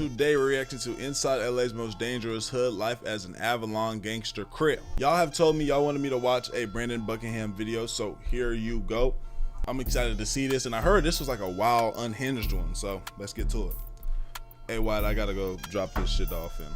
Today we're reacting to inside LA's most dangerous hood life as an Avalon gangster crip. Y'all have told me y'all wanted me to watch a Brandon Buckingham video, so here you go. I'm excited to see this, and I heard this was like a wild, unhinged one, so let's get to it. Hey White, I gotta go drop this shit off and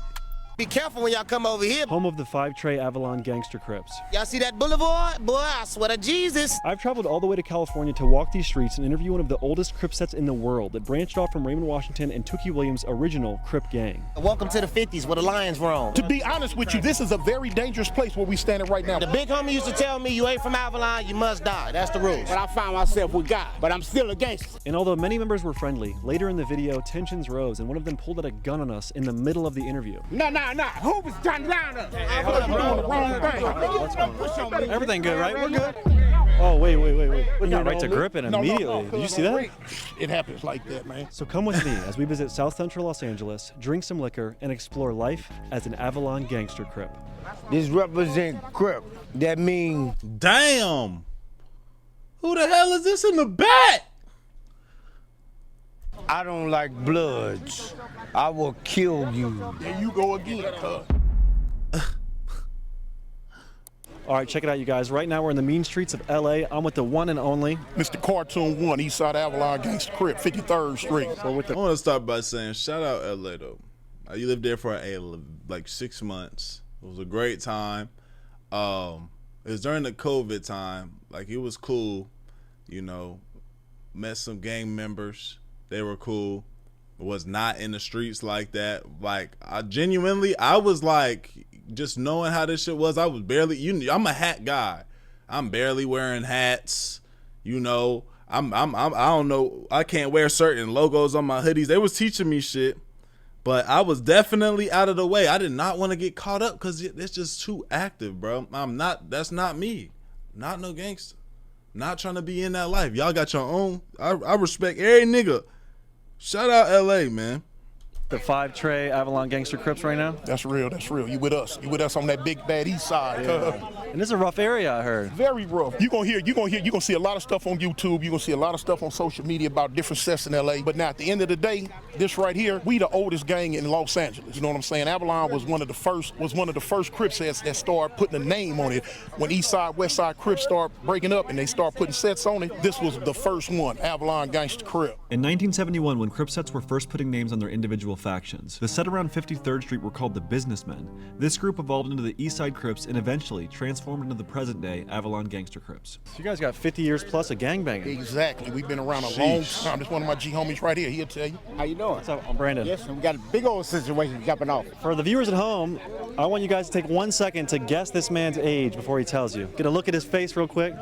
be careful when y'all come over here. Home of the 5-tray Avalon gangster crips. Y'all see that boulevard? Boy, I swear to Jesus. I've traveled all the way to California to walk these streets and interview one of the oldest crip sets in the world that branched off from Raymond Washington and Tookie Williams' original crip gang. Welcome to the 50s where the lions roam. To be honest with you, this is a very dangerous place where we standing right now. The big homie used to tell me, you ain't from Avalon, you must die. That's the rules. But I found myself with God, but I'm still a gangster. And although many members were friendly, later in the video, tensions rose and one of them pulled out a gun on us in the middle of the interview. No. Who was trying to round up? Everything good, right? We're good. Oh, wait. We got right to gripping immediately. Did you see that? It happens like that, man. So come with me as we visit South Central Los Angeles, drink some liquor, and explore life as an Avalon gangster crip. This represent crip. That means... damn! Who the hell is this in the back? I don't like bloods. I will kill you. There you go again, cuz. All right, check it out, you guys. Right now, we're in the mean streets of LA. I'm with the one and only Mr. Cartoon 1, Eastside Avalon Gangster Crip, 53rd Street. I want to start by saying shout out LA though. You lived there for like 6 months. It was a great time. It was during the COVID time. Like, it was cool. You know, met some gang members. They were cool. Was not in the streets like that. Like, I was like, just knowing how this shit was, I was barely, I'm a hat guy. I'm barely wearing hats. You know, I don't know. I can't wear certain logos on my hoodies. They was teaching me shit, but I was definitely out of the way. I did not want to get caught up because it's just too active, bro. That's not me. Not no gangster. Not trying to be in that life. Y'all got your own. I respect every nigga. Shout out LA, man. the 5-tray Avalon gangster crips right now. That's real. You with us. You with us on that big bad east side. And this is a rough area, I heard. Very rough. You're gonna see a lot of stuff on YouTube. You're gonna see a lot of stuff on social media about different sets in LA. But now at the end of the day, this right here, we the oldest gang in Los Angeles. You know what I'm saying? Avalon was one of the first Crip sets that started putting a name on it. When East Side, West Side Crips start breaking up and they start putting sets on it, this was the first one, Avalon Gangster Crip. In 1971, when Crip sets were first putting names on their individual factions, the set around 53rd Street were called the Businessmen. This group evolved into the East Side Crips and eventually transformed into the present-day Avalon Gangster Crips. So you guys got 50 years plus of gangbanging. Exactly. We've been around a long time. This one of my G homies right here. He'll tell you. How you doing? What's up? I'm Brandon. Yes, we got a big old situation jumping off. For the viewers at home, I want you guys to take 1 second to guess this man's age before he tells you. Get a look at his face real quick.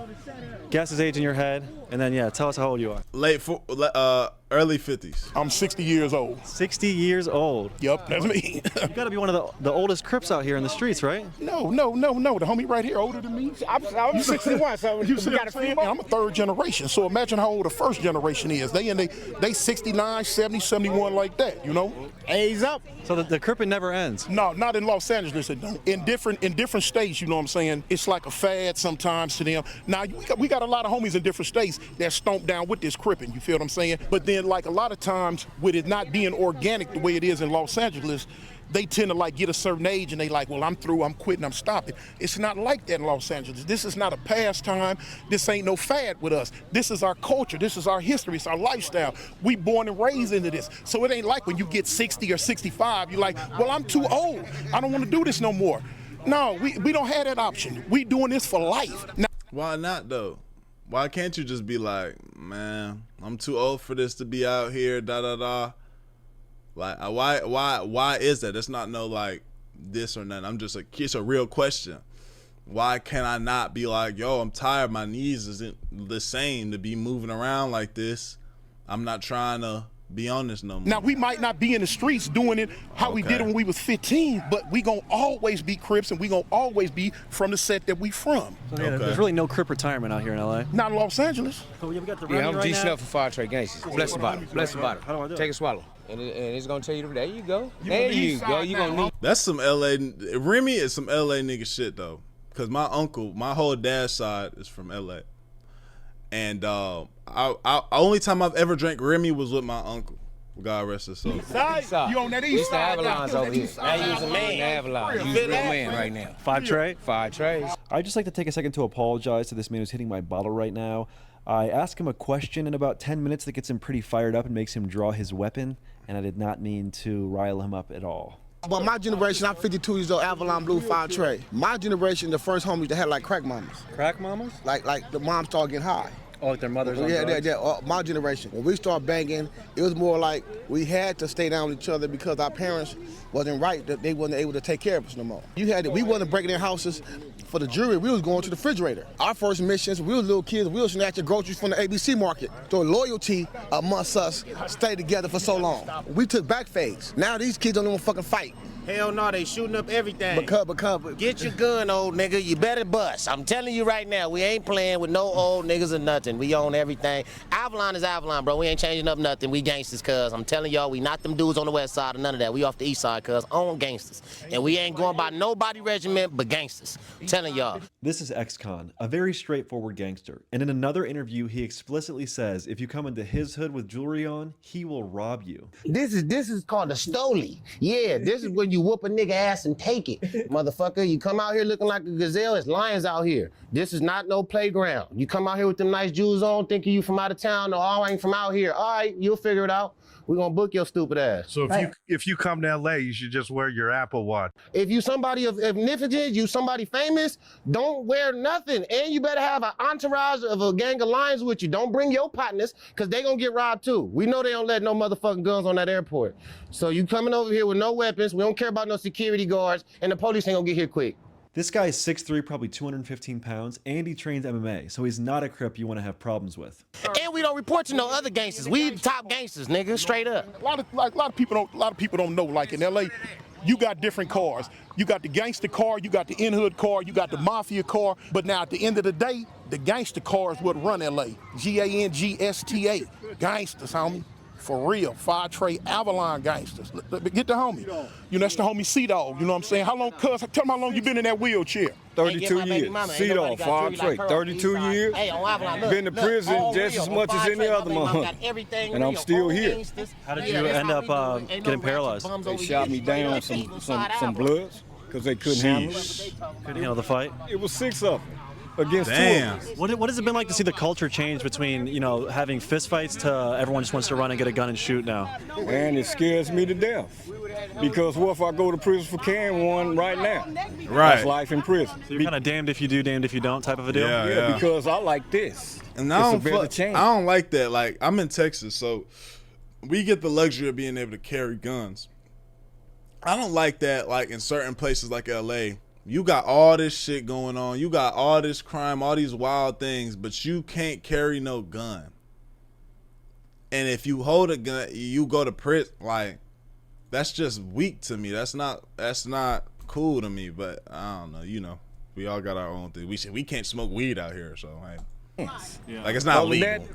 Guess his age in your head, and then tell us how old you are. Early 50s. I'm 60 years old. 60 years old. Yep, that's me. You gotta be one of the oldest Crips out here in the streets, right? No. The homie right here older than me. I'm 61, so You we see got a few more. I'm a third generation, so imagine how old the first generation is. They 69, 70, 71 like that, you know? Age up. So the Crippin' never ends. No, not in Los Angeles. It don't. In different states, you know what I'm saying? It's like a fad sometimes to them. Now we got a lot of homies in different states that stomp down with this Crippin', you feel what I'm saying? But then like a lot of times with it not being organic the way it is in Los Angeles, they tend to like get a certain age and they like, well, I'm through, I'm quitting, I'm stopping. It's not like that in Los Angeles. This is not a pastime. This ain't no fad with us. This is our culture. This is our history. It's our lifestyle. We born and raised into this. So it ain't like when you get 60 or 65, you're like, well, I'm too old. I don't want to do this no more. No, we don't have that option. We doing this for life. Now, why not though? Why can't you just be like, man, I'm too old for this to be out here, da da da. Like, why is that? It's not no like this or nothing. I'm just like, it's a real question. Why can I not be like, yo, I'm tired. My knees isn't the same to be moving around like this. I'm not trying to be on this no more. Now, we might not be in the streets doing it how we did it when we was 15, but we gonna always be Crips and we gonna always be from the set that we from. So, there's really no Crip retirement out here in LA. Not in Los Angeles. So we got the Yeah, I'm right G-Snuff for 5-tray gangsters. Bless the bottom. Bless the bottom. How do I do it? Take a swallow. And it's gonna tell you, there you go. There you go. You're gonna need. That's some LA. Remy is some LA nigga shit though. Cause my uncle, my whole dad's side is from LA. And only time I've ever drank Remy was with my uncle. God rest his soul. Side. You on that east side? Avalon's over here. Now you's a man. Avalon. He's a real man right now. 5 Trey? 5 trays. I'd just like to take a second to apologize to this man who's hitting my bottle right now. I asked him a question in about 10 minutes that gets him pretty fired up and makes him draw his weapon, and I did not mean to rile him up at all. But my generation, I'm 52 years old, Avalon Blue 5 Trey. My generation, the first homies that had like crack mamas. Crack mamas? Like the moms start getting high. Oh, like their mothers on Yeah, drugs? my generation. When we start banging, it was more like we had to stay down with each other because our parents wasn't right, that they wasn't able to take care of us no more. We wasn't breaking their houses for the jewelry, we was going to the refrigerator. Our first missions, we was little kids, we was snatching groceries from the ABC market. So loyalty amongst us stayed together for so long. We took back phase. Now these kids don't even fucking fight. Hell no, they shooting up everything. Because Get your gun, old nigga. You better bust. I'm telling you right now, we ain't playing with no old niggas or nothing. We own everything. Avalon is Avalon, bro. We ain't changing up nothing. We gangsters, cuz. I'm telling y'all, we not them dudes on the west side or none of that. We off the east side, cuz. Own gangsters. And we ain't going by nobody regiment but gangsters. I'm telling y'all. This is Ex-Con, a very straightforward gangster, and in another interview he explicitly says if you come into his hood with jewelry on, he will rob you. This is called a stoli. Yeah, this is when you whoop a nigga ass and take it. Motherfucker, you come out here looking like a gazelle, it's lions out here. This is not no playground. You come out here with them nice jewels on, thinking you from out of town. No, I ain't from out here. All right, you'll figure it out. We're gonna book your stupid ass. So if you come to LA, you should just wear your Apple Watch. If you somebody of significance, you somebody famous, don't wear nothing. And you better have an entourage of a gang of lions with you. Don't bring your partners, because they gonna get robbed too. We know they don't let no motherfucking guns on that airport. So you coming over here with no weapons, we don't care about no security guards, and the police ain't gonna get here quick. This guy is 6'3", probably 215 pounds, and he trains MMA, so he's not a Crip you want to have problems with. And we don't report to no other gangsters. We the top gangsters, nigga, straight up. A lot of people don't know. Like in LA, you got different cars. You got the gangster car, you got the in-hood car, you got the mafia car. But now at the end of the day, the gangster car is what run LA. G-A-N-G-S-T-A. Gangsters, homie. For real, 5 Trey Avalon gangsters. Get the homie. You know, that's the homie C-Dog. You know what I'm saying? How long, cuz, tell me how long you been in that wheelchair? 32 years. C-Dog, 5 Trey, 32 years. Been to prison just as much as any other motherfucker. And I'm still here. How did you end up getting paralyzed? They shot me down some bloods because they couldn't handle it. Couldn't handle the fight? It was 6 of them. Against Damn. What has it been like to see the culture change between, you know, having fist fights to everyone just wants to run and get a gun and shoot now? Man, it scares me to death. Because what if I go to prison for carrying one right now? Right. That's life in prison. So you're kind of damned if you do, damned if you don't type of a deal? Yeah. Because I like this. And I don't like that. Like, I'm in Texas, so we get the luxury of being able to carry guns. I don't like that, like, in certain places like LA. You got all this shit going on. You got all this crime, all these wild things, but you can't carry no gun. And if you hold a gun, you go to prison. Like, that's just weak to me. That's not cool to me. But I don't know. You know, we all got our own thing. We can't smoke weed out here, so like, like it's not legal.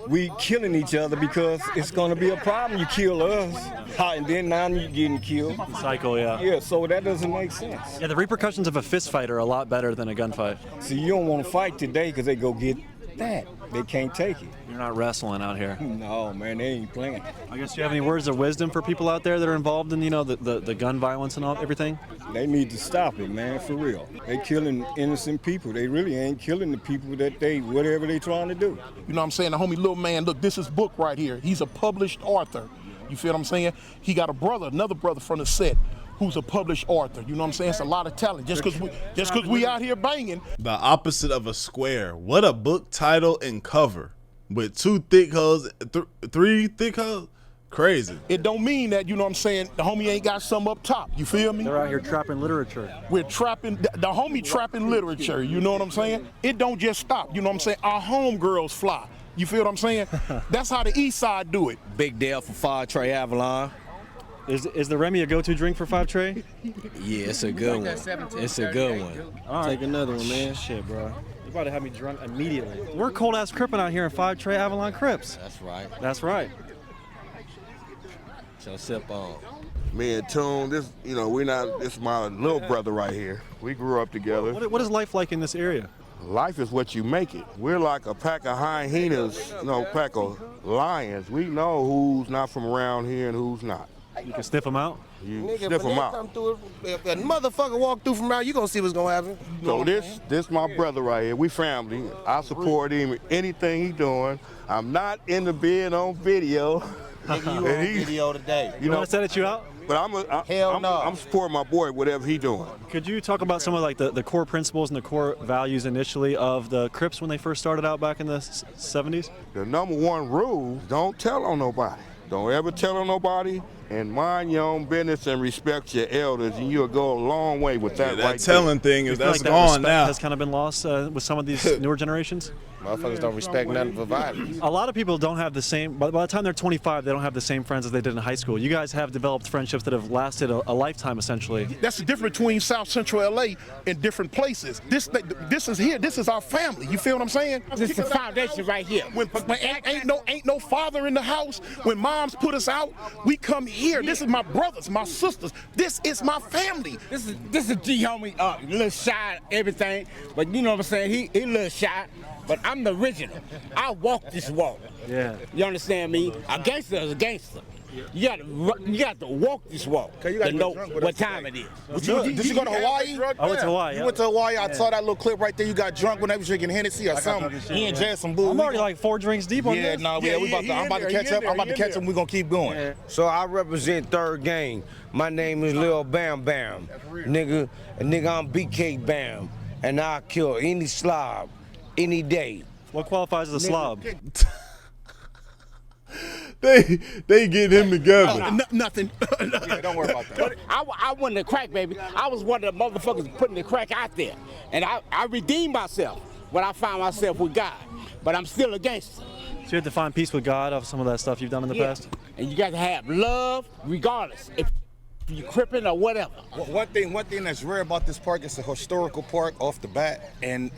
We killing each other because it's gonna be a problem. You kill us, and then now you're getting killed. The cycle, yeah. Yeah, so that doesn't make sense. Yeah, the repercussions of a fist fight are a lot better than a gunfight. See, you don't want to fight today because they go get that. They can't take it. You're not wrestling out here. No, man, they ain't playing. I guess you have any words of wisdom for people out there that are involved in, you know, the gun violence and everything? They need to stop it, man, for real. They killing innocent people. They really ain't killing the people that whatever they trying to do. You know what I'm saying? The homie little man, look, this is book right here. He's a published author. You feel what I'm saying? He got another brother from the set who's a published author. You know what I'm saying? It's a lot of talent. Just because we out here banging. The opposite of a square. What a book title and cover. With 2 thick hoes, 3 thick hoes. Crazy. It don't mean that, you know what I'm saying, the homie ain't got some up top. You feel me? They're out here trapping literature. We're trapping, the homie trapping literature. You know what I'm saying? It don't just stop. You know what I'm saying? Our homegirls fly. You feel what I'm saying? That's how the east side do it. Big deal for 5 Trey Avalon. Is the Remy a go-to drink for 5 Trey? Yeah, it's a good one. It's a good one. All right. Take another one, man. Shit, bro. You about to have me drunk immediately. We're cold-ass crippin' out here in 5 Trey Avalon Crips. That's right. That's right. So sip on. Me and Tune, this is my little brother right here. We grew up together. What is life like in this area? life is what you make it. We're like a pack of hyenas, pack of lions. We know who's not from around here and who's not. You can sniff them out? You sniff them out. If a motherfucker walk through from around, you gonna see what's gonna happen. So this my brother right here. We family. I support him in anything he doing. I'm not into being on video. Nigga, you on video today. You want to set you out? But I'm supporting my boy, whatever he doing. Could you talk about some of like the core principles and the core values initially of the Crips when they first started out back in the 70s? The number one rule, don't tell on nobody. Don't ever tell on nobody, and mind your own business and respect your elders, and you'll go a long way with that. That telling thing is that's like gone now. Has kind of been lost with some of these newer generations. Motherfuckers don't respect nothing for violence. A lot of people don't have the same, by the time they're 25, they don't have the same friends as they did in high school. You guys have developed friendships that have lasted a lifetime, essentially. That's the difference between South Central LA and different places. This is here. This is our family. You feel what I'm saying? This is the foundation right here. When ain't no father in the house. When moms put us out, we come here. This is my brothers, my sisters. This is my family. This is G homie, a little shy, everything, but you know what I'm saying? He a little shy. But I'm the original. I walk this walk. Yeah. You understand me? A gangster is a gangster. You got to walk this walk to know what time it is. Did you go to Hawaii? I went to Hawaii. You went to Hawaii. I saw that little clip right there. You got drunk when they was drinking Hennessy or something. He and Jay some boo. I'm already like 4 drinks deep on this. I'm about to catch up. I'm about to catch up. We're gonna keep going. Yeah. So I represent Third Gang. My name is Lil Bam Bam. Nigga, I'm BK Bam. And I kill any slob any day. What qualifies as a slob? They get him together. Nothing. Yeah, don't worry about that. I wasn't a crack baby. I was one of the motherfuckers putting the crack out there. And I redeemed myself when I found myself with God. But I'm still a gangster. So you have to find peace with God of some of that stuff you've done in the past? And you got to have love regardless. If you crippin' or whatever. One thing that's rare about this park, it's a historical park off the bat, and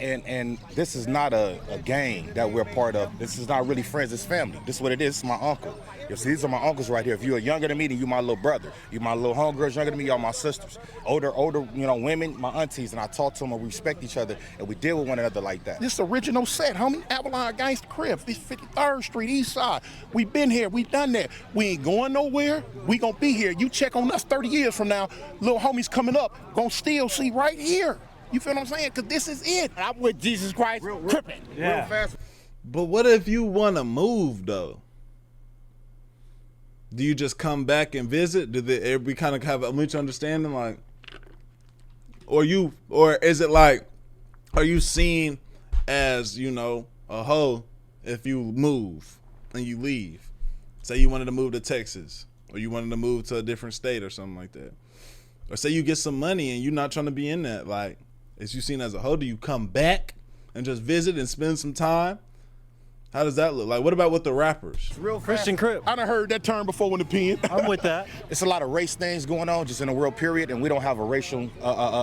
this is not a gang that we're part of. This is not really friends, it's family. This is what it is. It's my uncle. See, these are my uncles right here. If you are younger than me, then you my little brother. You my little homegirls younger than me, y'all my sisters. Older, women, my aunties, and I talk to them and we respect each other and we deal with one another like that. This original set, homie. Avalon Gangsta Crib. This 53rd Street, East Side. We been here. We done that. We ain't going nowhere. We gonna be here. You check on us 30 years from now, little homies coming up, gonna still see right here. You feel what I'm saying? Because this is it. I'm with Jesus Christ, crippin'. Yeah. Real fast. But what if you want to move though? Do you just come back and visit? Do we kind of have a mutual understanding, like, or is it like, are you seen as a hoe if you move and you leave? Say you wanted to move to Texas, or you wanted to move to a different state or something like that, or say you get some money and you're not trying to be in that. Like, is you seen as a hoe? Do you come back and just visit and spend some time? How does that look? Like, what about with the rappers? Real Christian Crip. I done heard that term before in the pen. I'm with that. It's a lot of race things going on just in the world, period, and we don't have a racial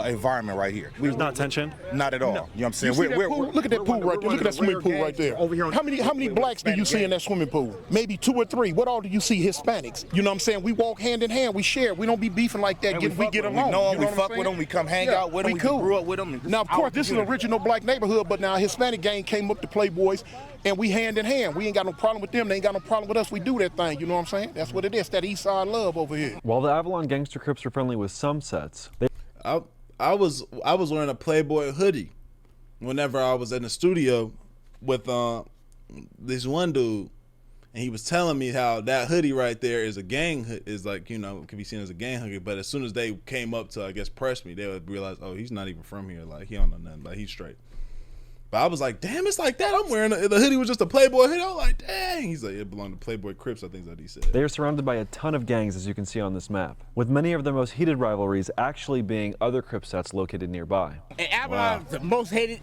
environment right here. There's not tension? Not at all. No. You know what I'm saying? Look at that pool right there. Look at that swimming pool right there. Over here How many blacks do you see in that swimming pool? Maybe 2 or 3. What all do you see Hispanics? You know what I'm saying? We walk hand in hand. We share. We don't be beefing like that. We get along. We know them. You know We fuck with them. We come hang out with them. We cool. grew up with them. Now, of course, this is an original black neighborhood, but now a Hispanic gang came up to Playboys, and we hand in hand. We ain't got no problem with them. They ain't got no problem with us. We do that thing. You know what I'm saying? That's what it is. That East Side love over here. While the Avalon Gangster Crips are friendly with some sets, I was wearing a Playboy hoodie whenever I was in the studio with this one dude, and he was telling me how that hoodie right there is a gang is like, can be seen as a gang hoodie. But as soon as they came up to, I guess, press me, they would realize, oh, he's not even from here. Like, he don't know nothing. Like, he's straight. But I was like, damn, it's like that. I'm wearing the hoodie was just a Playboy hoodie. I was like, dang. He's like, it belonged to Playboy Crips, I think that's what he said. they are surrounded by a ton of gangs, as you can see on this map, with many of their most heated rivalries actually being other Crip sets located nearby. And Avalon is the most hated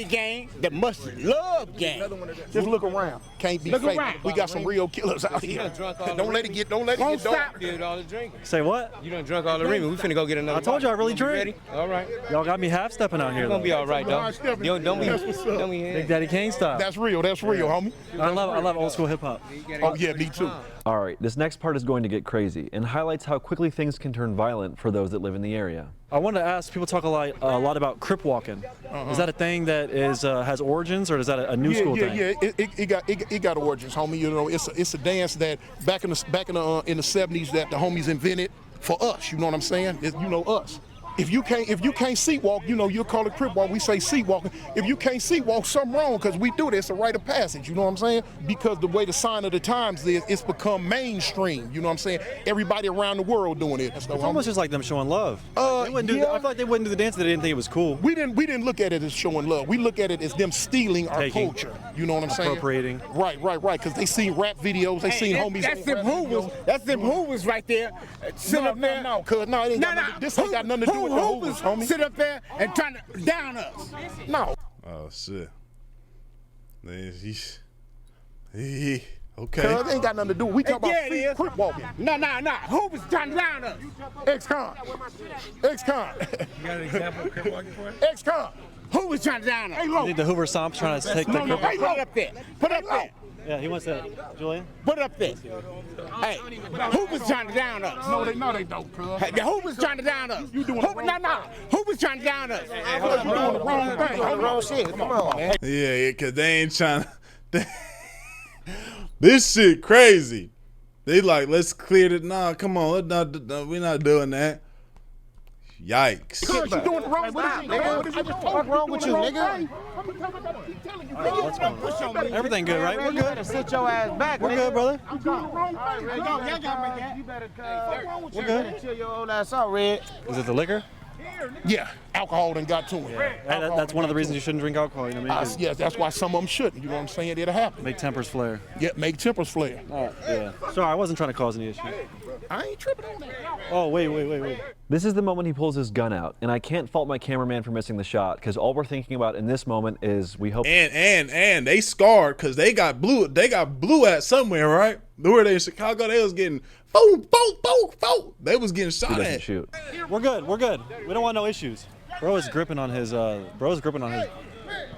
gang, the most loved gang. Just look around. Can't be fake. around. We got some real killers out here. Don't let it get Won't dark. stop. Did all the drinking. Say what? You done drunk all the ring. We finna go get another. I told you I really bottle. You drink. ready? All right. Y'all got me half-stepping out here, You're gonna though. be all right, though. Don't be. Big Daddy Kane style. That's real, homie. I love old school hip hop. Oh yeah, me too. All right, this next part is going to get crazy and highlights how quickly things can turn violent for those that live in the area. I wanted to ask, people talk a lot about crip walking. Is that a thing that is has origins, or is that a new school thing? Yeah, it got origins, homie. You know, it's a dance that back in the 70s that the homies invented for us. You know what I'm saying? You know us. If you can't seat walk, you know, you'll call it crip walk. We say seat walking. If you can't seat walk, something wrong, because we do this, a rite of passage. You know what I'm saying? Because the way the sign of the times is, it's become mainstream. You know what I'm saying? Everybody around the world doing it. It's almost just like them showing love. I feel like they wouldn't do the dance if they didn't think it was cool. We didn't look at it as showing love. We look at it as them stealing our culture. You know what I'm saying? Appropriating. Right. Because they seen rap videos. They seen homies. That's them hoovers right there. Sit up there. No, this ain't got nothing to do with the hoovers, homie. Sit up there and trying to down us. No. Oh shit. Okay. Cause it ain't got nothing to do. We talk about it is. crip walking. No. Hoovers trying to down us. Ex-con. You got an example of crip walking for us? Ex-con. Hoover's trying to down us. You need the Hoover stomp trying to take the crip. Put it up there. Put it up there. Yeah, he wants that. Julian? Put it up there. Hey, Hoover's trying to down us. No, they don't, cuz. Hey, the Hoover's trying to down us. You doing the wrong thing. Hoover's trying to down us. You doing the wrong thing. Wrong shit. Come on, man. Yeah, because they ain't trying to. This shit crazy. They like, let's clear it. Nah, come on. We're not doing that. Yikes. Cuz you doing the wrong thing. What's wrong with you, nigga? Everything good, right? We're good. Sit your ass back, We're good, brother. We're good. Chill your old ass out, Red. Is it the liquor? Yeah, alcohol done got to him. Yeah. That's one of the reasons you shouldn't drink alcohol. You know what I mean? Yes, that's why some of them shouldn't. You know what I'm saying? It'll happen. Make tempers flare. Yeah, make tempers flare. Yeah. Sorry, I wasn't trying to cause any issues. I ain't tripping on that. Oh, wait. This is the moment he pulls his gun out, and I can't fault my cameraman for missing the shot, because all we're thinking about in this moment is we hope. And they scarred because they got blue at somewhere, right? Where they in Chicago, they was getting boom. They was getting shot at. Shoot. We're good. We don't want no issues. Bro is gripping on his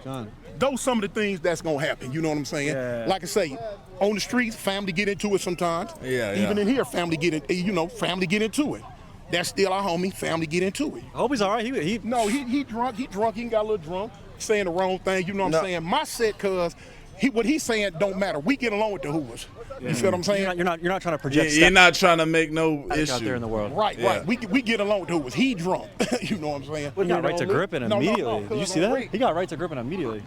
gun. Those some of the things that's gonna happen. You know what I'm saying? Yeah. Like I say, on the streets, family get into it sometimes. Yeah. Even in here, family get into it. That's still our homie. Family get into it. I hope he's all right. He drunk. He got a little drunk, saying the wrong thing. You know what I'm saying? My set, cuz what he's saying don't matter. We get along with the Hoovers. You feel what I'm saying? You're not trying to project. You're not trying to make no issue out there in the world. Right. We get along with the Hoovers. He drunk. You know what I'm saying? He got right to gripping immediately. No, Did you see that? He got right to gripping immediately.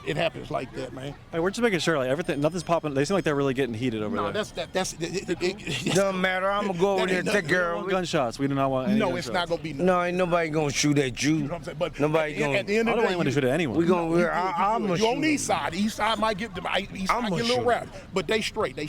It happens like that, man. Hey, we're just making sure, like everything, nothing's popping. They seem like they're really getting heated over there. Doesn't matter. I'm gonna go over there and take care of it. Gunshots. We do not want any No, gunshots. it's not gonna be. No, ain't nobody gonna shoot at you. You know what I'm saying? But nobody gonna. At the end of I the don't day, want to shoot at anyone. We gonna. I'm you on the east side. The east side might get a little rowdy, but they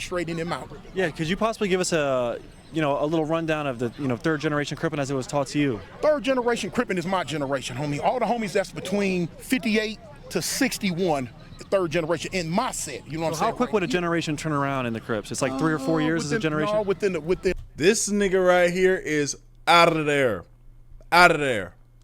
straighten them out. Yeah, could you possibly give us a little rundown of the third generation Crippin' as it was taught to you? Third generation Crippin' is my generation, homie. All the homies that's between 58 to 61, third generation in my set. You know what I'm saying? How quick would a generation turn around in the Crips? It's like 3 or 4 years as a generation. No, within. This nigga right here is out of there.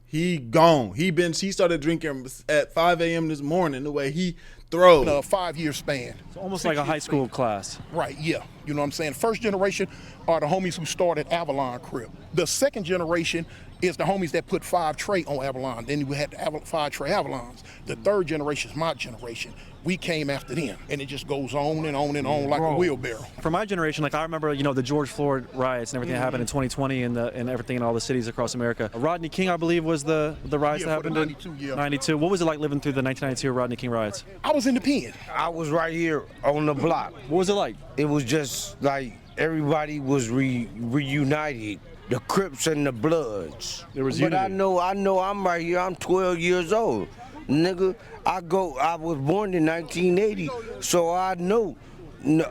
He gone. He started drinking at 5 a.m. this morning. The way he throws. In a 5-year span. It's almost like a high school class. Right. Yeah. You know what I'm saying? First generation are the homies who started Avalon Crip. The second generation is the homies that put 5 Trey on Avalon. Then we had the 5 Trey Avalons. The third generation is my generation. We came after them, and it just goes on and on and on like a wheelbarrow. For my generation, like I remember, the George Floyd riots and everything that happened in 2020 and everything in all the cities across America. Rodney King, I believe, was the riots that happened in 92. What was it like living through the 1992 Rodney King riots? I was in the pen. I was right here on the block. What was it like? It was just like everybody was reunited. The Crips and the Bloods. There was unity. But I know I'm right here. I'm 12 years old. Nigga, I was born in 1980, so I know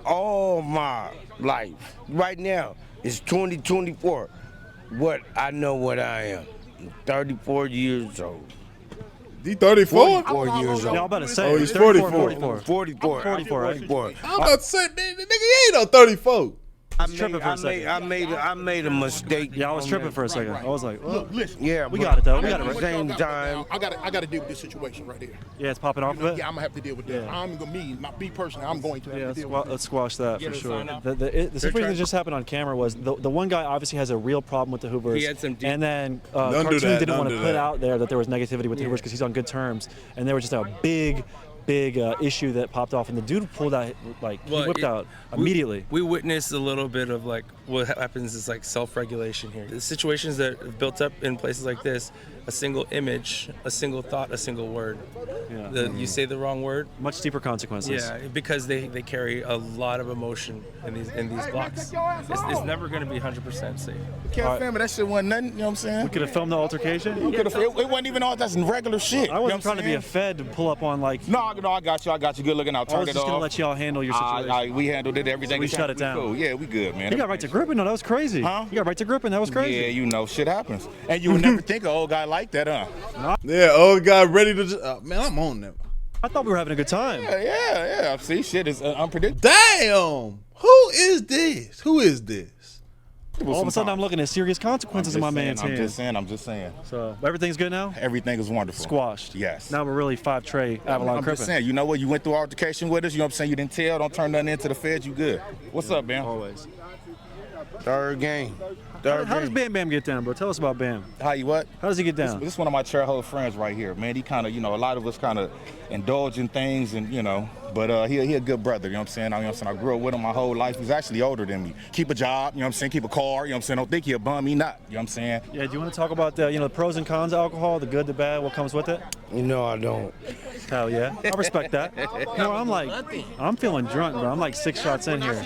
all my life. Right now, it's 2024. I know what I am. I'm 34 years old. He 34? 44 years old. Yeah, I'm about to say. Oh, he's 44. 44, right? 44. I'm about to say, man, the nigga, he ain't no 34. tripping for a second. I made a mistake. Yeah, I was tripping for a second. I was like, oh. Look, listen. Yeah, we got it though. We at got it the right. same time. I got to deal with this situation right here. Yeah, it's popping off of it. Yeah, I'm gonna have to deal with that. Yeah. I'm gonna me personally. I'm going to have to deal with it. Let's squash that for sure. The situation that just happened on camera was the one guy obviously has a real problem with the Hoovers. He had some deep- and then Cartoon didn't want to put out there that there was negativity with the Hoovers because he's on good terms, and there was just a big issue that popped off, and the dude pulled out he whipped out immediately. We witnessed a little bit of like what happens is like self-regulation here. The situations that have built up in places like this, a single image, a single thought, a single word. Yeah. You say the wrong word, much deeper consequences. Yeah, because they carry a lot of emotion in these blocks. It's never going to be 100% safe. Can't family, that shit wasn't nothing. You know what I'm saying? We could have filmed the altercation. It wasn't even all that's regular shit. I wasn't trying to be a fed to pull up on like. No, I got you. Good looking out. I was just gonna let y'all handle your situation. We handled it. Everything. So we shut it down. Cool. Yeah, we good, man. You got right to gripping. No, that was crazy. Huh? You got right to gripping. That was crazy. Yeah, you know, shit happens. And you would never think an old guy like that, huh? Yeah, old guy ready to. Man, I'm on them. I thought we were having a good time. Yeah. See, shit is unpredictable. Damn. Who is this? All of a sudden, I'm looking at serious consequences in my man's hand. I'm just saying. So everything's good now? Everything is wonderful. Squashed. Yes. Now we're really 5-tray Avalon I'm cripping. just saying, you know what? You went through altercation with us. You know what I'm saying? You didn't tell. Don't turn nothing into the feds. You good. What's up, Bam? Always. Third game. How does Bam Bam get down, bro? Tell us about Bam. How you what? How does he get down? This is one of my childhood friends right here, man. He kind of, a lot of us kind of indulge in things and, but he a good brother, you know what I'm saying? I grew up with him my whole life. He's actually older than me. Keep a job, you know what I'm saying? Keep a car, you know what I'm saying? Don't think he a bum, he not, you know what I'm saying? Yeah, do you want to talk about the pros and cons of alcohol, the good, the bad, what comes with it? No, I don't. Hell yeah. I respect that. I'm feeling drunk, bro. I'm like 6 shots in here.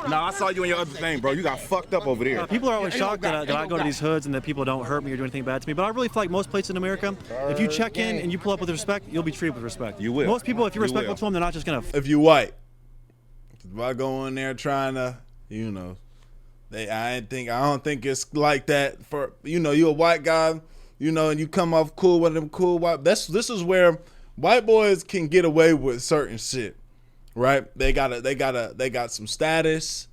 No, I saw you in your other thing, bro. You got fucked up over there. People are always shocked that I go to these hoods and that people don't hurt me or do anything bad to me. But I really feel like most places in America, if you check in and you pull up with respect, you'll be treated with respect. You will. Most people, if you're respectful to them, they're not just going to... If you white. If I go in there trying to, I don't think it's like that for, you a white guy, and you come off cool with them cool white. This is where white boys can get away with certain shit, right? They got some status,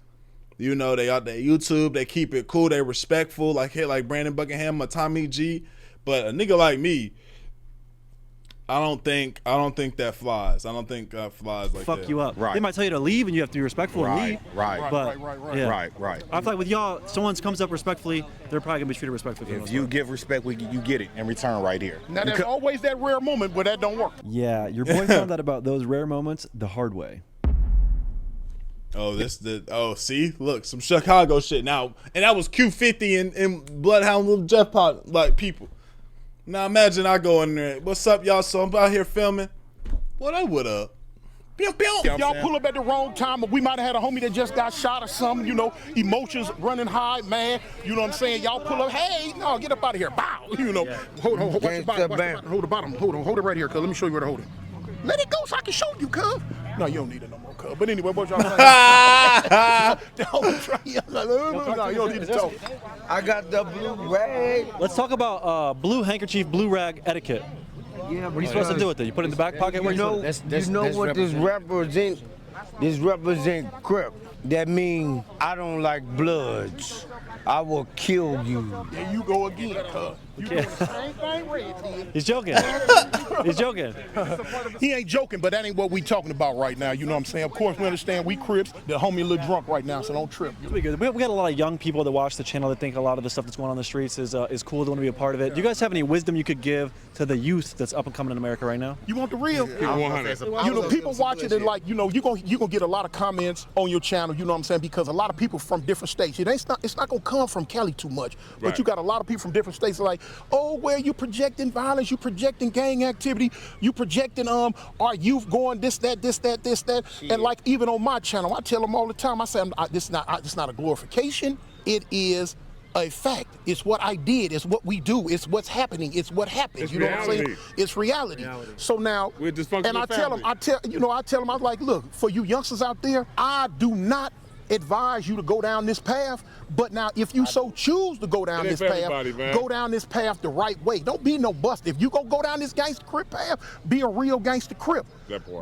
they got their YouTube, they keep it cool, they respectful, like Brandon Buckingham or Tommy G. But a nigga like me, I don't think that flies. I don't think that flies like that. Fuck you up. Right. They might tell you to leave and you have to be respectful and leave. Right. Yeah. Right. I feel like with y'all, someone comes up respectfully, they're probably going to be treated respectfully. If you give respect, you get it in return right here. Now, there's always that rare moment where that don't work. Yeah, your boy found out about those rare moments the hard way. See, look, some Chicago shit now, and that was Q50 and Bloodhound Little Jeff Pot like people. Now imagine I go in there. What's up, y'all? So I'm out here filming. What up? Y'all pull up at the wrong time, or we might have had a homie that just got shot or something, emotions running high, mad, you know what I'm saying? Y'all pull up, hey, no, get up out of here, bow, Hold on, watch your bottom, hold the bottom, hold it right here, cuz, let me show you where to hold it. Let it go so I can show you, cuz. No, you don't need it no more, cuz. But anyway, what y'all saying? No, you don't need to talk. I got the blue rag. Let's talk about blue handkerchief, blue rag etiquette. Yeah, what are you supposed to do with it? You put it in the back pocket? You know what this represents? This represents Crip. That means I don't like bloods. I will kill you. There you go again, cuz. You doing the same thing Red did. He's joking. He's joking. He ain't joking, but that ain't what we talking about right now. You know what I'm saying? Of course, we understand we Crips. The homie a little drunk right now, so don't trip. We got a lot of young people that watch the channel that think a lot of the stuff that's going on in the streets is cool. They want to be a part of it. Do you guys have any wisdom you could give to the youth that's up and coming in America right now? You want the real? 100. People watching it like, you gonna get a lot of comments on your channel. You know what I'm saying? Because a lot of people from different states. It's not gonna come from Cali too much. But you got a lot of people from different states like, oh, where you projecting violence, you projecting gang activity, you projecting our youth going this, that. And like even on my channel, I tell them all the time, I say, this is not a glorification. It is a fact. It's what I did. It's what we do. It's what's happening. It's what happens. It's you know reality. what I'm saying? It's reality. So now, and I tell them, I was like, look, for you youngsters out there, I do not advise you to go down this path, but now if you so choose to go down this path, go down this path the right way. Don't be no bust. If you gonna go down this gangster Crip path, be a real gangster Crip.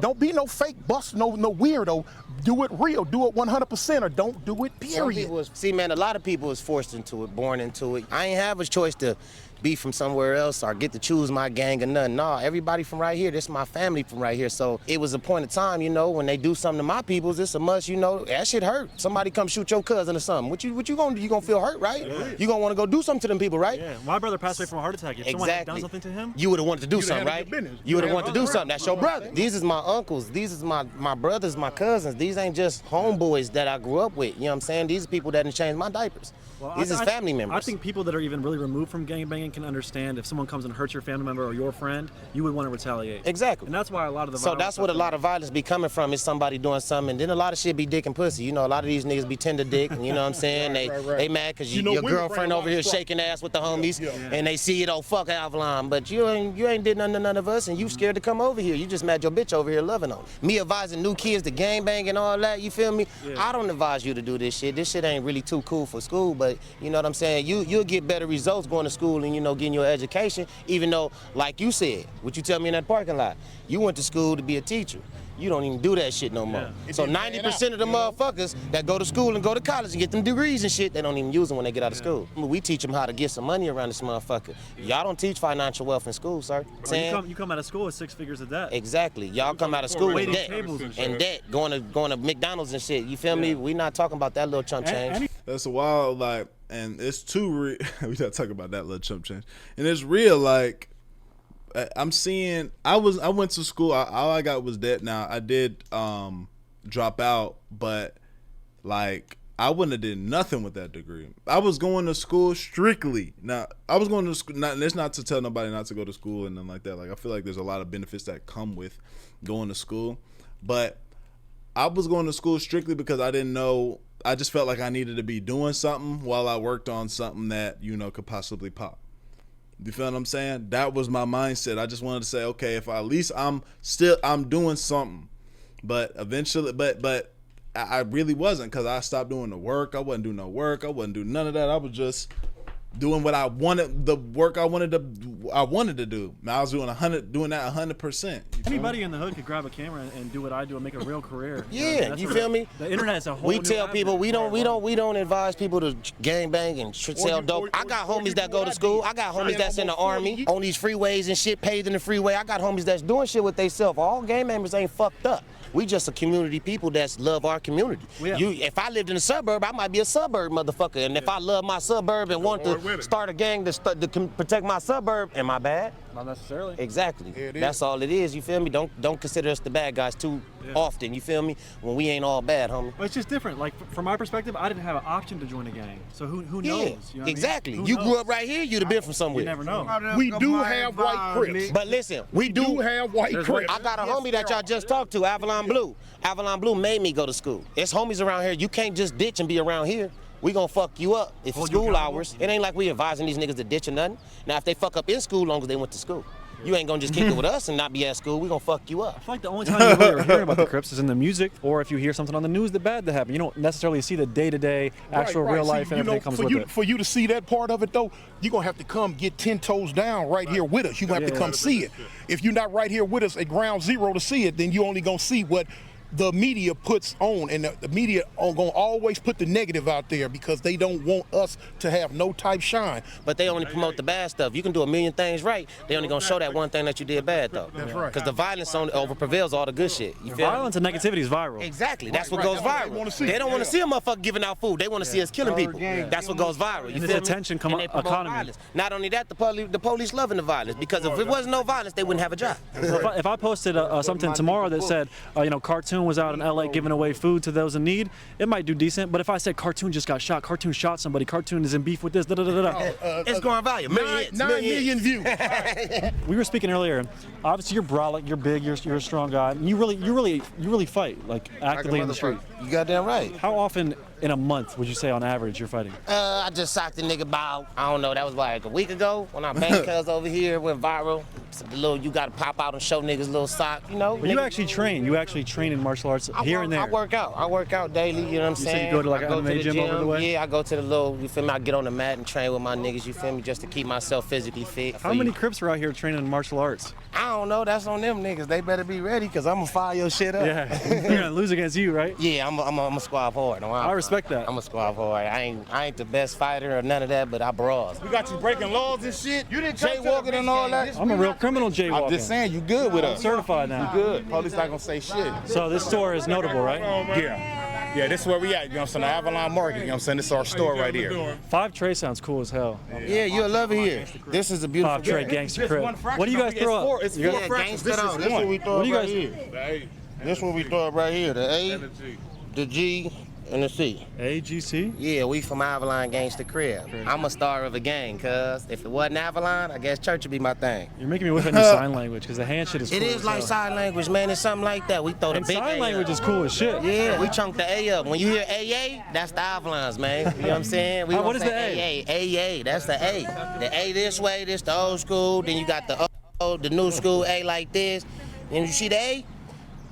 Don't be no fake bust, no weirdo. Do it real, do it 100%, or don't do it, period. See, man, a lot of people is forced into it, born into it. I ain't have a choice to be from somewhere else or get to choose my gang or nothing. No, everybody from right here, this is my family from right here. So it was a point of time, you know, when they do something to my peoples, it's a must, you know, that shit hurt. Somebody come shoot your cousin or something. What you gonna do? You gonna feel hurt, right? Yeah. You gonna wanna go do something to them people, right? Yeah, my brother passed away from a heart attack. If someone had done something to him, you would've wanted to do something, right? You would've wanted to do something. That's your brother. These is my uncles. These is my brothers, my cousins. These ain't just homeboys that I grew up with. You know what I'm saying? These are people that done changed my diapers. Well, these is family members. I think people that are even really removed from gangbanging can understand if someone comes and hurts your family member or your friend, you would want to retaliate. Exactly. And that's why a lot of the violence. So that's what a lot of violence be coming from, is somebody doing something, and then a lot of shit be dick and pussy. You know, a lot of these niggas be tender dick, and you know what I'm saying? They mad because your girlfriend over here shaking ass with the homies, and they see it, oh, fuck Avalon, but you ain't did nothing to none of us, and you scared to come over here. You just mad your bitch over here loving on. Me advising new kids to gangbang and all that, you feel me? Yeah. I don't advise you to do this shit. This shit ain't really too cool for school, but you know what I'm saying? You'll get better results going to school and, you know, getting your education, even though, like you said, what you tell me in that parking lot, you went to school to be a teacher. You don't even do that shit no more. So 90% of the motherfuckers that go to school and go to college and get them degrees and shit, they don't even use them when they get out of school. We teach them how to get some money around this motherfucker. Y'all don't teach financial wealth in school, sir. You come out of school with 6 figures of debt. Exactly. Y'all come out of school with debt. And debt, going to McDonald's and shit. You feel me? We not talking about that little chump change. That's a wild, like, and it's too real. We gotta talk about that little chump change. And it's real, like, I'm seeing, I went to school, all I got was debt. Now I did drop out, but like I wouldn't have did nothing with that degree. I was going to school strictly. Now I was going to school, and it's not to tell nobody not to go to school and nothing like that. Like I feel like there's a lot of benefits that come with going to school, but I was going to school strictly because I didn't know, I just felt like I needed to be doing something while I worked on something that, you know, could possibly pop. You feel what I'm saying? That was my mindset. I just wanted to say, okay, if at least I'm doing something. But eventually, but I really wasn't, because I stopped doing the work. I wasn't doing no work. I wasn't doing none of that. I was just doing what I wanted, the work I wanted to do. I was doing that 100%. Anybody in the hood could grab a camera and do what I do and make a real career. Yeah, you feel me? The internet is a whole. We tell people we don't advise people to gang bang and sell dope. I got homies that go to school. I got homies that's in the army on these freeways and shit, paved in the freeway. I got homies that's doing shit with themselves. All gang members ain't fucked up. We just a community people that love our community. If I lived in a suburb, I might be a suburb motherfucker. And if I love my suburb and want to start a gang to protect my suburb, am I bad? Not necessarily. Exactly. That's all it is. You feel me? Don't consider us the bad guys too often. You feel me? When we ain't all bad, homie. But it's just different. Like from my perspective, I didn't have an option to join a gang. So who knows? Yeah, you know exactly. You grew up right here. You'd have been from somewhere. You never know. We do have white Crips. But listen, we do have white Crips. I got a homie that y'all just talked to, Avalon Blue. Avalon Blue made me go to school. It's homies around here. You can't just ditch and be around here. We gonna fuck you up if it's school hours. It ain't like we advising these niggas to ditch or nothing. Now, if they fuck up in school, long as they went to school. You ain't gonna just kick it with us and not be at school. We gonna fuck you up. I feel like the only time you really are hearing about the Crips is in the music, or if you hear something on the news that bad that happened. You don't necessarily see the day-to-day, actual real life and everything comes with it. For you to see that part of it, though, you're gonna have to come get 10 toes down right here with us. You're gonna have to come see it. If you're not right here with us at ground zero to see it, then you only gonna see what the media puts on, and the media are gonna always put the negative out there because they don't want us to have no type shine. But they only promote the bad stuff. You can do a million things right. They only gonna show that one thing that you did bad, though. That's right. Because the violence over prevails all the good shit. You feel violence and negativity is viral. Exactly. That's what goes viral. They don't want to see a motherfucker giving out food. They want to see us killing people. That's what goes viral. You and feel this attention me? economy. Violence. Not only that, the police loving the violence, because if it wasn't no violence, they wouldn't have a job. So if I posted something tomorrow that said, Cartoon was out in LA giving away food to those in need, it might do decent. But if I said Cartoon just got shot, Cartoon shot somebody, Cartoon is in beef with this, it's going viral. 9 million views. We were speaking earlier. Obviously, you're brolic, you're big, you're a strong guy, and you really fight like actively in the street. You goddamn right. How often in a month would you say on average you're fighting? I just socked the nigga about, I don't know, that was like a week ago when our bank cuz over here went viral. So the little, you gotta pop out and show niggas little sock, you know? But you actually train. You actually train in martial arts here and there. I work out daily, you know what I'm saying? You said you go to like an MMA gym over the way? Yeah, I go to the little, you feel me? I get on the mat and train with my niggas, you feel me? Just to keep myself physically fit. How many Crips are out here training in martial arts? I don't know, that's on them niggas. They better be ready, cause I'm gonna fire your shit up. Yeah, they're gonna lose against you, right? Yeah, I'm a squad forward. I respect that. I'm a squad forward. I ain't the best fighter or none of that, but I brawls. We got you breaking laws and shit. You didn't jaywalking and all that. I'm a real criminal jaywalking. I'm just saying, you good with us. I'm certified now. You good. Police not gonna say shit. So this store is notable, right? Yeah. Yeah, this is where we at, you know what I'm saying? The Avalon Market, you know what I'm saying? This is our store right here. 5 Trey sounds cool as hell. Yeah, you'll love it here. This is a beautiful 5 Trey gangster crib. What do you guys throw up? It's 4 fractions. This is This is what we throw What up do you right guys? here. This is what we throw up right here. The A, the G, and the C. AGC? Yeah, we from Avalon Gangsta Crib. I'm a star of a gang, cuz if it wasn't Avalon, I guess church would be my thing. You're making me whip into sign language because the hand shit is cool. It is like sign language, man. It's something like that. We throw the And big sign A language up. is cool as shit. Yeah, we chunk the A up. When you hear AA, that's the Avalons, man. You know what I'm saying? We What gonna is the say AA, that's the A. The A this way, this the old school. Then you got the new school A like this. And you see the A?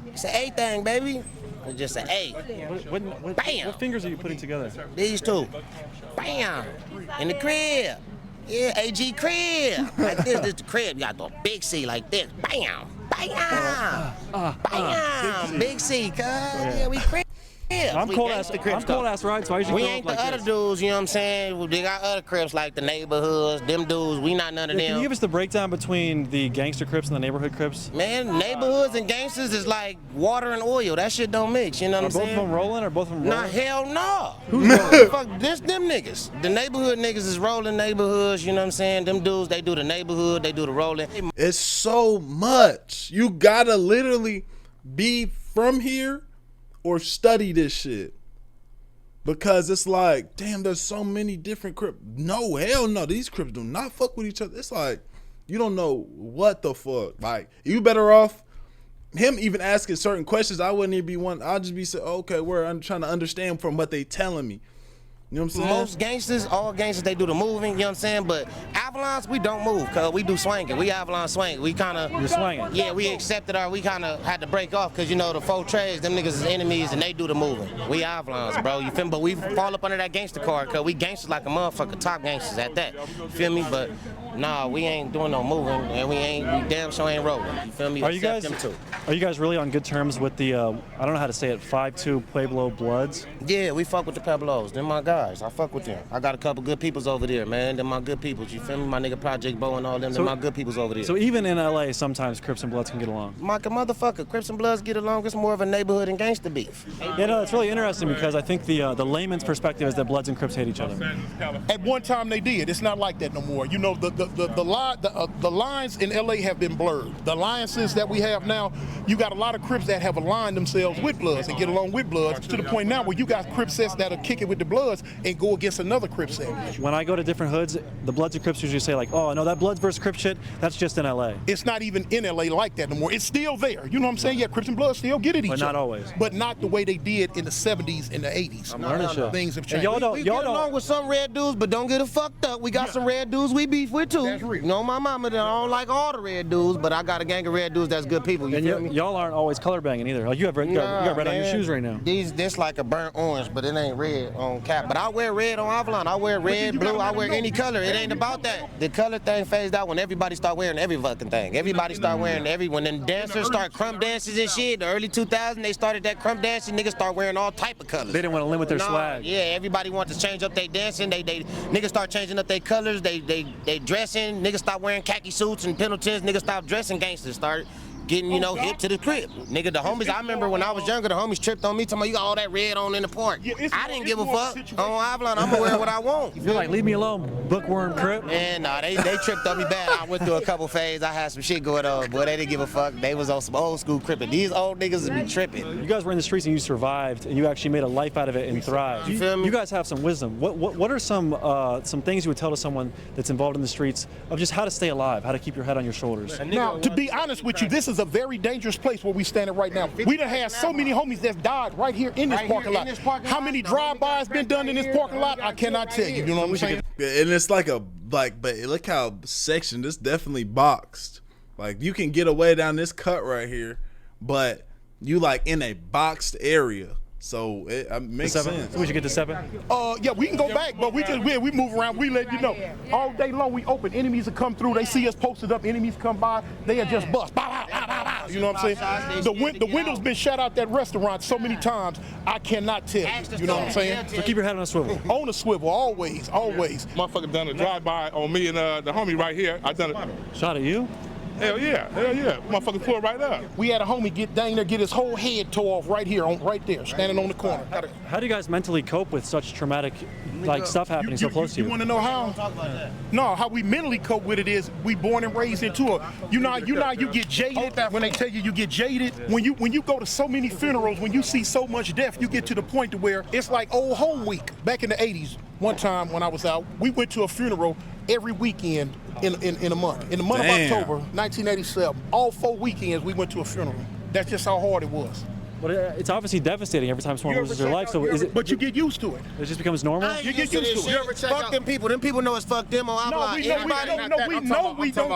It's an A thing, baby. It's just an A. Bam! What fingers are you putting together? These two. Bam! In the crib. Yeah, AG crib. Like this the crib. You got the big C like this. Bam! Bam! Bam! Big C, cuz. Yeah, we crib. I'm cold ass right, so I usually We go ain't up the like other this. dudes, you know what I'm saying? They got other crips like the neighborhoods, them dudes, we not none of Can you them. give us the breakdown between the gangster Crips and the neighborhood Crips? Man, neighborhoods and gangsters is like water and oil. That shit don't mix, you know what I'm Are both saying? of them rolling or both of them rolling? Nah, hell no. Who's rolling? Fuck this, them niggas. The neighborhood niggas is rolling neighborhoods, you know what I'm saying? Them dudes, they do the neighborhood, they do the rolling. It's so much. You gotta literally be from here or study this shit. Because it's like, damn, there's so many different Crips. No, hell no. These Crips do not fuck with each other. It's like, you don't know what the fuck. Like, you better off him even asking certain questions. I wouldn't even be one. I'll just be saying, okay, I'm trying to understand from what they telling me. You know what I'm saying? Most gangsters, all gangsters, they do the moving, you know what I'm saying? But Avalons, we don't move, cuz we do swinging. We Avalon swing. We kind of... You're swinging? Yeah, we accepted we kind of had to break off because, you know, the 4 Trays, them niggas is enemies and they do the moving. We Avalons, bro, you feel me? But we fall up under that gangster card because we gangsters like a motherfucker, top gangsters at that. You feel me? But, nah, we ain't doing no moving and we damn sure ain't rolling. You feel me? Are you guys really on good terms with the, I don't know how to say it, 5'2" Pueblo Bloods? Yeah, we fuck with the Pueblos. They're my guys. I fuck with them. I got a couple good peoples over there, man. They're my good peoples. You feel me? My nigga Project Bo and all them. They're my good peoples over there. So even in LA, sometimes Crips and Bloods can get along. Like a motherfucker. Crips and Bloods get along. It's more of a neighborhood and gangster beef. Yeah, no, it's really interesting because I think the layman's perspective is that Bloods and Crips hate each other. At one time they did. It's not like that no more. You know, the lines in LA have been blurred. The alliances that we have now, you got a lot of Crips that have aligned themselves with Bloods and get along with Bloods to the point now where you got Crip sets that'll kick it with the Bloods and go against another Crip set. When I go to different hoods, the Bloods and Crips usually say like, oh, no, that Bloods versus Crip shit, that's just in LA. It's not even in LA like that no more. It's still there. You know what I'm saying? Yeah, Crips and Bloods still get at each other. But not always. But not the way they did in the 70s and the 80s. I'm learning shit. Things have changed. We get along with some red dudes, but don't get it fucked up. We got some red dudes we beef with too. That's real. You know, my mama, I don't like all the red dudes, but I got a gang of red dudes that's good people. You feel me? Y'all aren't always color banging either. Like you got red on your shoes right now. This like a burnt orange, but it ain't red on cap. But I wear red on Avalon. I wear red, blue. I wear any color. It ain't about that. The color thing phased out when everybody start wearing every fucking thing. Everybody start wearing when the dancers start crump dances and shit. The early 2000s, they started that crump dancing. Niggas start wearing all type of colors. They didn't want to limit their swag. Yeah, everybody wants to change up their dancing. They niggas start changing up their colors. They dressing. Niggas start wearing khaki suits and Pendletons. Niggas stop dressing gangsters. Start getting, you know, hip to the crib. Nigga, the homies, I remember when I was younger, the homies tripped on me, talking about you got all that red on in the park. I didn't give a fuck. On Avalon, I'm gonna wear what I want. You're like, leave me alone, bookworm Crip. Man, nah, they tripped on me bad. I went through a couple phases. I had some shit going on, boy. They didn't give a fuck. They was on some old school crippin'. These old niggas be tripping. You guys were in the streets and you survived, and you actually made a life out of it and thrived. You feel me? You guys have some wisdom. What are some things you would tell to someone that's involved in the streets of just how to stay alive, how to keep your head on your shoulders? Now, to be honest with you, this is is a very dangerous place where we standing right now. We done had so many homies that's died right here in this parking lot. How many drive-bys been done in this parking lot? I cannot tell you. You know what I'm saying? And it's like but look how sectioned. This definitely boxed. Like you can get away down this cut right here, but you like in a boxed area. So it makes sense. So we should get to 7? Yeah, we can go back, but we move around. We let you know. All day long we open. Enemies will come through. They see us posted up. Enemies come by. They'll just bust. Bow, bow, bow, bow, bow. You know what I'm saying? The windows been shut out that restaurant so many times. I cannot tell you. You know what I'm saying? So keep your head on a swivel. On a swivel, always, always. Motherfucker done a drive-by on me and the homie right here. I done it. Shot at you? Hell yeah. Motherfucker pulled right up. We had a homie get his whole head tore off right here, right there, standing on the corner. How do you guys mentally cope with such traumatic stuff happening so close to you? You want to know how? No, how we mentally cope with it is we born and raised into a. You get jaded when they tell you get jaded. When you go to so many funerals, when you see so much death, you get to the point to where it's like old home week. Back in the 80s, one time when I was out, we went to a funeral every weekend in a month. In the month of October, 1987, all 4 weekends we went to a funeral. That's just how hard it was. But it's obviously devastating every time someone loses their life. So is it? But you get used to it. It just becomes normal. You get used to it. Fuck them people. Them people know it's fuck them on Avalon.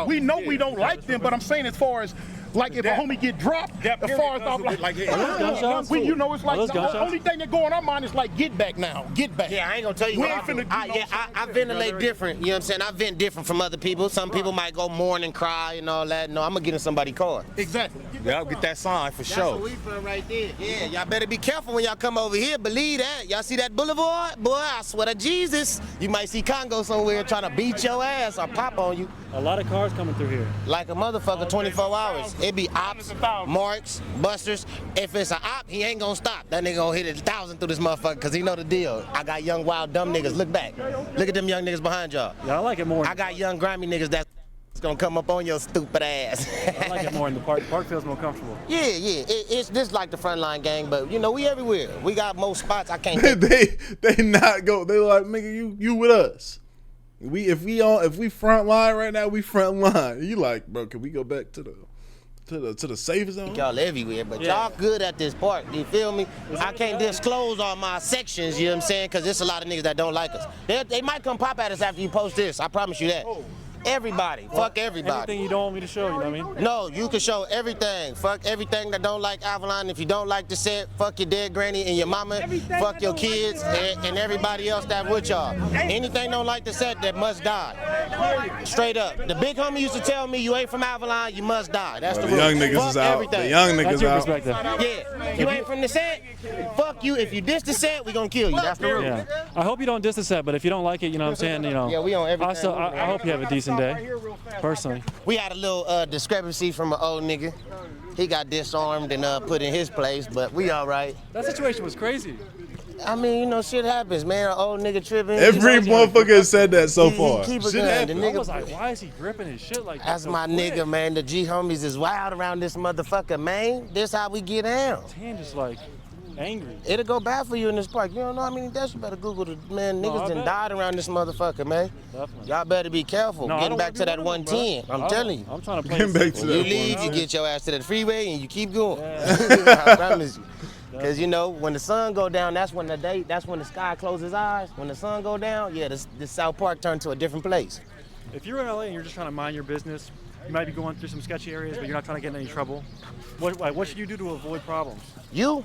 We know we don't like them. But I'm saying as far as. Like if a homie get dropped, as far as I'm like, you know, it's like the only thing that go in our mind is like, get back now, get back. Yeah, I ain't gonna tell you. I ventilate different. You know what I'm saying? I vent different from other people. Some people might go mourn and cry and all that. No, I'm gonna get in somebody's car. Exactly. Yeah, I'll get that sign for sure. That's what we from right there. Yeah, y'all better be careful when y'all come over here. Believe that. Y'all see that boulevard? Boy, I swear to Jesus, you might see Congo somewhere trying to beat your ass or pop on you. A lot of cars coming through here. Like a motherfucker, 24 hours. It be ops, marks, busters. If it's an op, he ain't gonna stop. That nigga gonna hit 1,000 through this motherfucker because he know the deal. I got young, wild, dumb niggas. Look back. Look at them young niggas behind y'all. Yeah, I like it more. I got young, grimy niggas that's gonna come up on your stupid ass. I like it more in the park. The park feels more comfortable. Yeah. It's just like the Frontline gang, but you know, we everywhere. We got most spots I can't they not go. They like, nigga, you with us. If we front line right now, we front line. You like, bro, can we go back to the safe zone? Y'all everywhere, but y'all good at this part. You feel me? I can't disclose all my sections, you know what I'm saying? Because there's a lot of niggas that don't like us. They might come pop at us after you post this. I promise you that. Everybody. Fuck everybody. Anything you don't want me to show, you know what I mean? No, you can show everything. Fuck everything that don't like Avalon. If you don't like the set, fuck your dead granny and your mama. Fuck your kids and everybody else that with y'all. Anything don't like the set that must die. Straight up. The big homie used to tell me, you ain't from Avalon, you must die. That's the rule. Young niggas fuck is out. Everything. The young niggas That's your out. perspective. Yeah. You ain't from the set, fuck you. If you diss the set, we gonna kill you. That's the rule. Yeah. I hope you don't diss the set, but if you don't like it, you know what I'm saying? You know. Yeah, we on everything. I hope you have a decent day. Personally. We had a little discrepancy from an old nigga. He got disarmed and put in his place, but we all right. That situation was crazy. I mean, you know, shit happens, man. An old nigga tripping. Every motherfucker has said that so far. He keep a Shit gun. The I nigga, was like, why is he gripping his shit like that? that's my nigga, man. The G homies is wild around this motherfucker, man. This how we get down. His hand just like angry. It'll go bad for you in this park. You don't know how many deaths. You better Google the man. Niggas done died around this motherfucker, man. Definitely. Y'all better be careful. No, Getting back to that 110. I'm telling you. I'm trying to play Getting back to You that leave, you 110. get your ass to that freeway and you keep going. I promise you. Because you know, when the sun go down, that's when the sky closes eyes. When the sun go down, yeah, this South Park turned to a different place. If you're in LA and you're just trying to mind your business, you might be going through some sketchy areas, but you're not trying to get in any trouble. What should you do to avoid problems? You?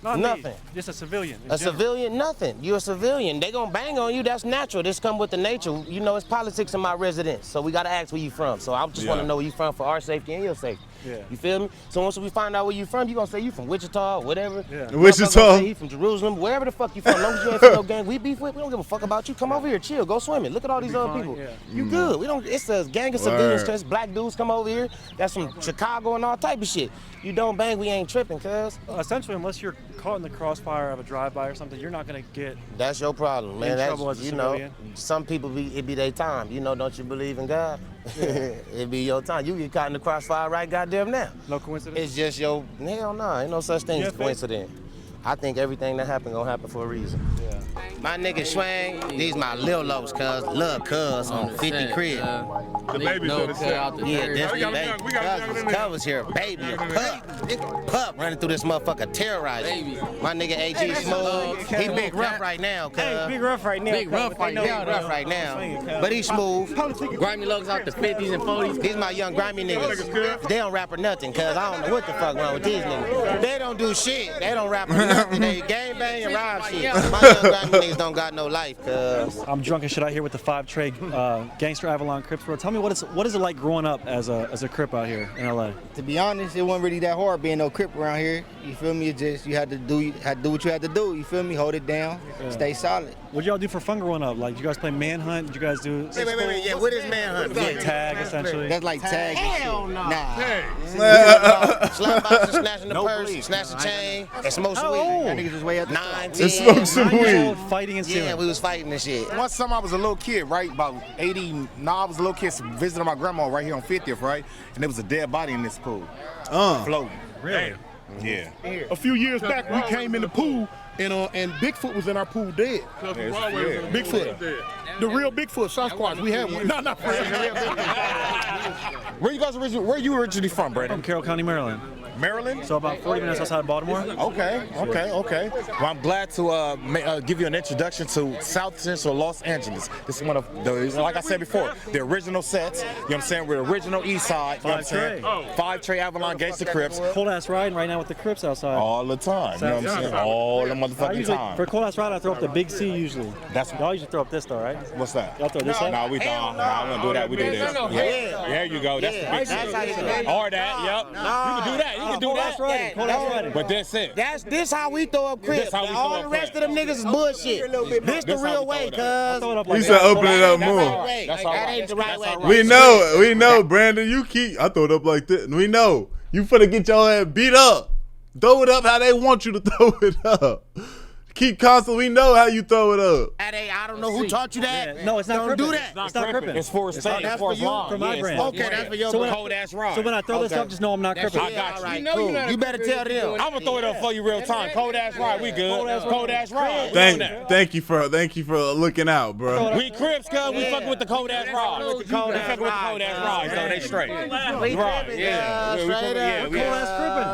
Not nothing. Me, just a civilian. A civilian, nothing. You're a civilian. They gonna bang on you. That's natural. This come with the nature. You know, it's politics in my residence. So we gotta ask where you from. So I just want to know where you from for our safety and your safety. Yeah. You feel me? So once we find out where you from, you gonna say you from Wichita, whatever. Yeah. Wichita. Say you from Jerusalem, wherever the fuck you from. As long as you ain't from no gang we beef with, we don't give a fuck about you. Come over here, chill, go swimming. Look at all these other people. Yeah. You good? We don't. It's a gang of civilians. Cause black dudes come over here. That's from Chicago and all type of shit. You don't bang, we ain't tripping, cuz. Essentially, unless you're caught in the crossfire of a drive-by or something, you're not gonna get. That's your problem, man. In That's, trouble as a you civilian. know, some people it be their time. You know, don't you believe in God? Yeah. It be your time. You get caught in the crossfire right goddamn now. No coincidence. It's just your hell no. Ain't no such thing as Yeah, coincidence. I think everything that happened gonna happen for a reason. Yeah. My nigga Schwang, these my lil los, cuz. Love cuz on 50 crib. The baby's on the set. Yeah, that's the baby. Cuz was here, baby, pup running through this motherfucker, terrorizing. My nigga AG Smooth, he big rough right now, cuz. Hey, big rough right now. Big rough right now. But he smooth. Grimy looks out the 50s and 40s. These my young grimy niggas. They don't rap or nothing, cuz I don't know what the fuck wrong with these niggas. They don't do shit. They don't rap or nothing. They gang bang and rob shit. My young grimy niggas don't got no life, cuz. I'm drunk as shit out here with the 5 Trey gangster Avalon Crips, bro. Tell me what is it like growing up as a Crip out here in LA? To be honest, it wasn't really that hard being no Crip around here. You feel me? It just you had to do what you had to do. You feel me? Hold it down, stay solid. What y'all do for fun growing up? Like, did you guys play manhunt? Did you guys do? Wait. Yeah, what is manhunt? Like tag, essentially. That's like tag. Hell no. Nah. Slap boxing, snatching the purse, snatching the chain, and smoke some weed. That niggas was way up 9, 10. Smoke some weed. Fighting and stealing. Yeah, we was fighting and shit. One summer I was a little kid, right? About 80. I was a little kid visiting my grandma right here on 50th, right? And there was a dead body in this pool. Floating. Really? Yeah. A few years back, we came in the pool, and Bigfoot was in our pool dead. Bigfoot. The real Bigfoot, Sasquatch. We had one. No, not for Where you originally from, Brandon? From Carroll County, Maryland. Maryland? So about 40 minutes outside of Baltimore. Okay. Well, I'm glad to give you an introduction to South Central Los Angeles. This is one of the, like I said before, the original sets. You know what I'm saying? We're the original East Side. You know what I'm saying? 5 Trey Avalon Gangsta Crips. Cold ass riding right now with the Crips outside. All the time. You know what I'm saying? All the motherfucking time. For cold ass ride, I throw up the big C usually. Y'all usually throw up this though, right? What's that? Y'all throw this up? No, we don't. No, we don't do that. We do this. Yeah. There you go. That's the big C. Or that. Yep. You can do that. You can do that. Cold ass riding. But that's it. This how we throw up Crips. All the rest of them niggas is bullshit. This the real way, cuz. He said open it up more. That ain't the right way. We know, Brandon. I throw it up like this. We know. You finna get your ass beat up. Throw it up how they want you to throw it up. Keep constant. We know how you throw it up. I don't know who taught you that. Yeah. No, it's not. Don't do that. It's not cripping. It's for a thing. That's for you. For my brand. Okay, that's for your brand. Cold ass ride. So when I throw this up, just know I'm not cripping. I got you. Right, cool. You better tell them. I'm gonna throw it up for you real time. Cold ass ride. We good. Cold ass ride. Thank you for looking out, bro. We Crips, cuz we fucking with the cold ass ride. We fucking with the cold ass ride, so they straight. Right, yeah.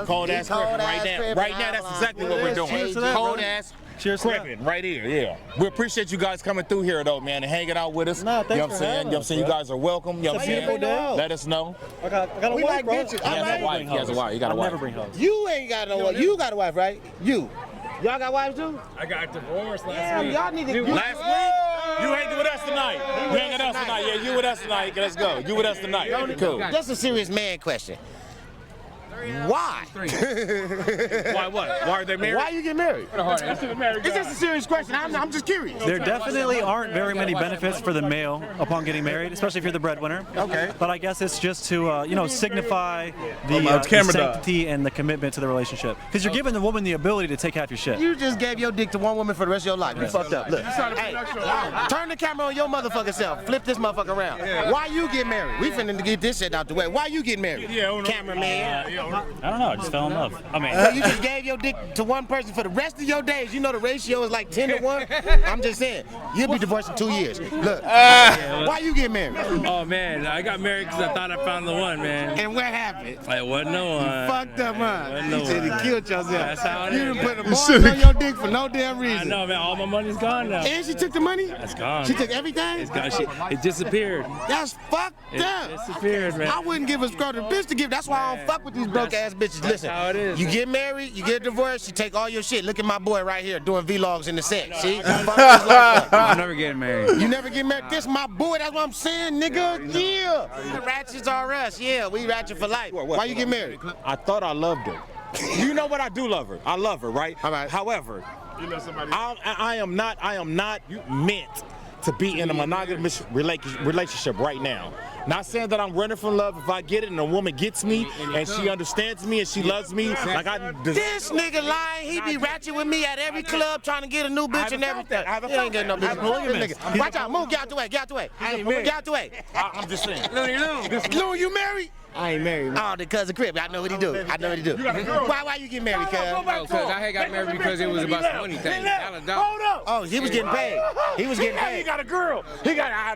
Cold ass crippin' right now. Right now, that's exactly what we're doing. Cold ass. Cheers, crippin' right here, yeah. We appreciate you guys coming through here though, man, and hanging out with us. Nah, thanks you know what I'm saying? You know what I'm saying? You guys are welcome. You know what I'm saying? Let us know. I got a wife, bro. He has a wife. He has a wife. You got a wife. Never bring hoes. You ain't got no wife. You got a wife, right? Y'all got wives too? I got divorced last week. Y'all need to. Last week? You hanging with us tonight. You hanging with us tonight. Yeah, you with us tonight. Let's go. You with us tonight. Cool. Just a serious man question. Why? Why what? Why are they married? Why you get married? It's just a serious question. I'm just curious. There definitely aren't very many benefits for the male upon getting married, especially if you're the breadwinner. Okay. But I guess it's just to signify the sanctity and the commitment to the relationship. Because you're giving the woman the ability to take half your shit. You just gave your dick to one woman for the rest of your life. You fucked up. Look. Hey, turn the camera on your motherfucking self. Flip this motherfucker around. Why you get married? We finna get this shit out the way. Why you get married? Cameraman. I don't know. I just fell in love. I mean, so you just gave your dick to one person for the rest of your days. You know the ratio is like 10 to 1. I'm just saying, you'll be divorced in 2 years. Look, why you get married? Oh man, I got married because I thought I found the one, man. And what happened? It wasn't no one. You fucked up, huh? You should have killed yourself. That's how it is. You done put a ball on your dick for no damn reason. I know, man. All my money's gone now. And she took the money? It's gone. She took everything? It's gone. It disappeared. That's fucked up. It disappeared, man. I wouldn't give a scrub to the bitch to give. That's why I don't fuck with these broke ass bitches. Listen, how it is. You get married, you get divorced, you take all your shit. Look at my boy right here doing vlogs in the set. See? I'm never getting married. You never get married? This my boy, that's what I'm saying, nigga. Yeah. The ratchets are us. Yeah, we ratchet for life. Why you get married? I thought I loved her. You know what? I do love her. I love her, right? All right. However, I am not meant to be in a monogamous relationship right now. Not saying that I'm running from love. If I get it and a woman gets me and she understands me and she loves me, like this nigga lying, he be ratchet with me at every club trying to get a new bitch and everything. He ain't getting no bitch. Watch out, move, get out the way, get out the way. Get out the way. I'm just saying. Lou, you married? I ain't married. Man. Oh, the cousin Crip. I know what he do. Why you get married, cuz? Because I had got married because it was about some money thing. Oh, Oh, he was getting paid. He was getting paid. He got a girl. He got a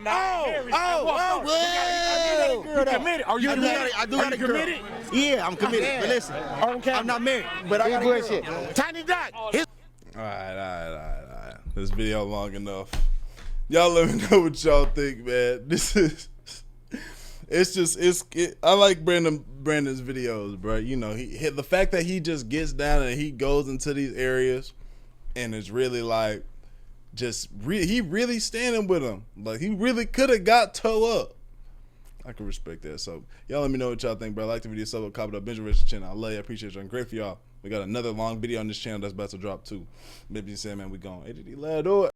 You committed? Are you committed? I do got a girl. Committed? Yeah, I'm committed. But listen, I'm not married. But I got a girl. Tiny Doc. All right. This video long enough. Y'all let me know what y'all think, man. I like Brandon's videos, bro. You know, the fact that he just gets down and he goes into these areas and it's really like he really standing with him. Like, he really could have got toe up. I can respect that. So y'all let me know what y'all think, bro. Like the video, sub, comment up, Benjamin Rich's channel. I love you. I appreciate you. I'm great for y'all. We got another long video on this channel that's about to drop too. Maybe you say, man, we gone. Let do it.